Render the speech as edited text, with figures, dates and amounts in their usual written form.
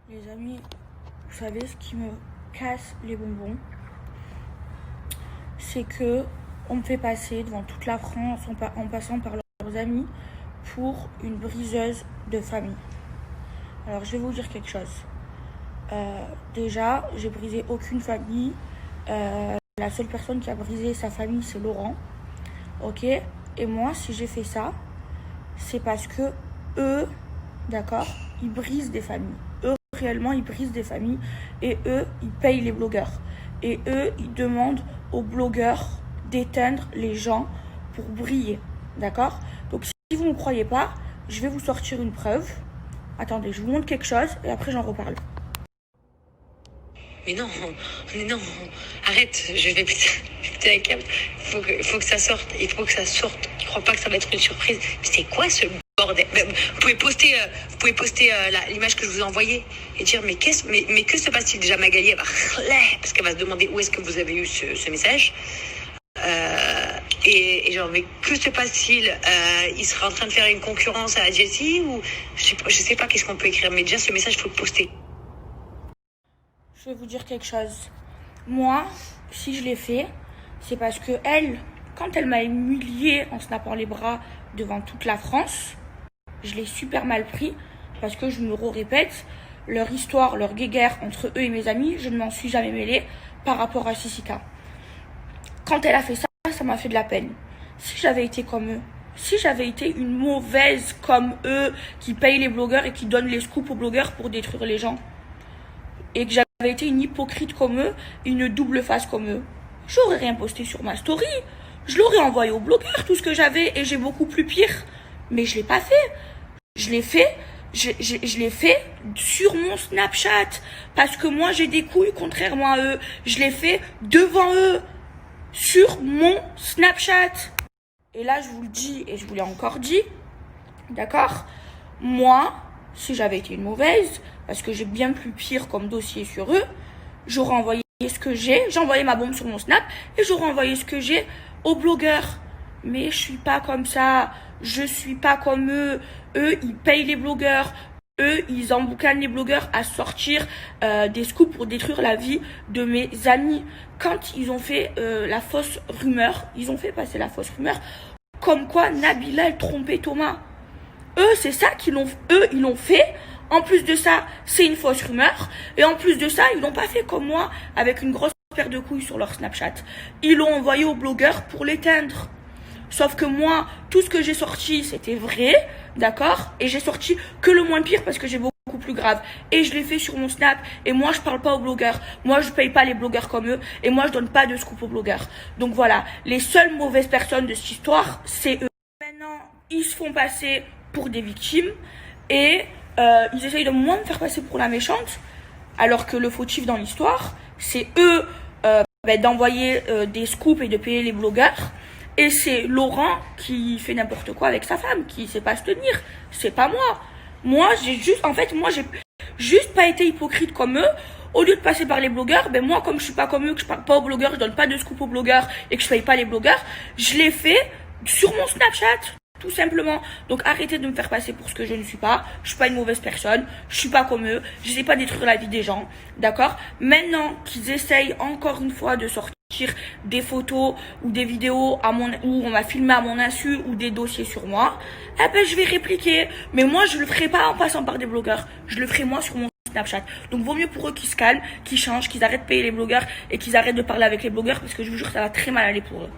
Les amis, vous savez ce qui me casse les bonbons, c'est que on me fait passer devant toute la France en passant par leurs amis pour une briseuse de famille. Alors je vais vous dire quelque chose. Déjà, j'ai brisé aucune famille. La seule personne qui a brisé sa famille, c'est Laurent. Ok? Et moi, si j'ai fait ça, c'est parce que eux, d'accord, ils brisent des familles. Eux, réellement, ils brisent des familles. Et eux, ils payent les blogueurs. Et eux, ils demandent aux blogueurs d'éteindre les gens pour briller. D'accord? Donc, si vous ne me croyez pas, je vais vous sortir une preuve. Attendez, je vous montre quelque chose et après, j'en reparle. Mais non, arrête, je vais péter un câble. Faut que ça sorte, il faut que ça sorte. Je crois pas que ça va être une surprise. Mais c'est quoi ce bordel? Vous pouvez poster l'image que je vous ai envoyée et dire mais que se passe-t-il? Déjà Magali, elle va parce qu'elle va se demander où est-ce que vous avez eu ce message. Et genre mais que se passe-t-il? Il sera en train de faire une concurrence à Jessie ou je sais pas qu'est-ce qu'on peut écrire, mais déjà ce message il faut le poster. Je vais vous dire quelque chose. Moi, si je l'ai fait, c'est parce que elle, quand elle m'a humiliée en se tapant les bras devant toute la France, je l'ai super mal pris parce que je me répète, leur histoire, leur guéguerre entre eux et mes amis, je ne m'en suis jamais mêlée par rapport à Sissika. Quand elle a fait ça, ça m'a fait de la peine. Si j'avais été comme eux, si j'avais été une mauvaise comme eux, qui paye les blogueurs et qui donne les scoops aux blogueurs pour détruire les gens, et que j'avais été une hypocrite comme eux, une double face comme eux, j'aurais rien posté sur ma story. Je l'aurais envoyé aux blogueurs, tout ce que j'avais, et j'ai beaucoup plus pire. Mais je l'ai pas fait. Je l'ai fait sur mon Snapchat. Parce que moi, j'ai des couilles, contrairement à eux. Je l'ai fait devant eux. Sur mon Snapchat. Et là, je vous le dis, et je vous l'ai encore dit. D'accord? Moi, si j'avais été une mauvaise, parce que j'ai bien plus pire comme dossier sur eux, j'aurais envoyé ce que j'ai, j'ai envoyé ma bombe sur mon Snap, et j'aurais envoyé ce que j'ai aux blogueurs. Mais je suis pas comme ça, je suis pas comme eux. Eux, ils payent les blogueurs. Eux, ils emboucanent les blogueurs à sortir des scoops pour détruire la vie de mes amis. Quand ils ont fait la fausse rumeur, ils ont fait passer la fausse rumeur, comme quoi Nabila, elle trompait Thomas. Eux, c'est ça ils l'ont fait. En plus de ça, c'est une fausse rumeur. Et en plus de ça, ils l'ont pas fait comme moi, avec une grosse paire de couilles sur leur Snapchat. Ils l'ont envoyé aux blogueurs pour l'éteindre. Sauf que moi, tout ce que j'ai sorti, c'était vrai, d'accord? Et j'ai sorti que le moins pire parce que j'ai beaucoup plus grave. Et je l'ai fait sur mon Snap. Et moi, je parle pas aux blogueurs. Moi, je paye pas les blogueurs comme eux. Et moi, je donne pas de scoop aux blogueurs. Donc voilà, les seules mauvaises personnes de cette histoire, c'est eux. Maintenant, ils se font passer pour des victimes. Et ils essayent de moi me faire passer pour la méchante. Alors que le fautif dans l'histoire, c'est eux d'envoyer des scoops et de payer les blogueurs. Et c'est Laurent qui fait n'importe quoi avec sa femme, qui sait pas se tenir. C'est pas moi. Moi, j'ai juste pas été hypocrite comme eux. Au lieu de passer par les blogueurs, ben moi, comme je suis pas comme eux, que je parle pas aux blogueurs, je donne pas de scoop aux blogueurs et que je paye pas les blogueurs, je l'ai fait sur mon Snapchat. Tout simplement. Donc arrêtez de me faire passer pour ce que je ne suis pas. Je suis pas une mauvaise personne. Je suis pas comme eux. Je sais pas détruire la vie des gens. D'accord? Maintenant qu'ils essayent encore une fois de sortir des photos ou des vidéos où on m'a filmé à mon insu ou des dossiers sur moi, eh ben je vais répliquer. Mais moi je le ferai pas en passant par des blogueurs. Je le ferai moi sur mon Snapchat. Donc vaut mieux pour eux qu'ils se calment, qu'ils changent, qu'ils arrêtent de payer les blogueurs et qu'ils arrêtent de parler avec les blogueurs parce que je vous jure ça va très mal aller pour eux.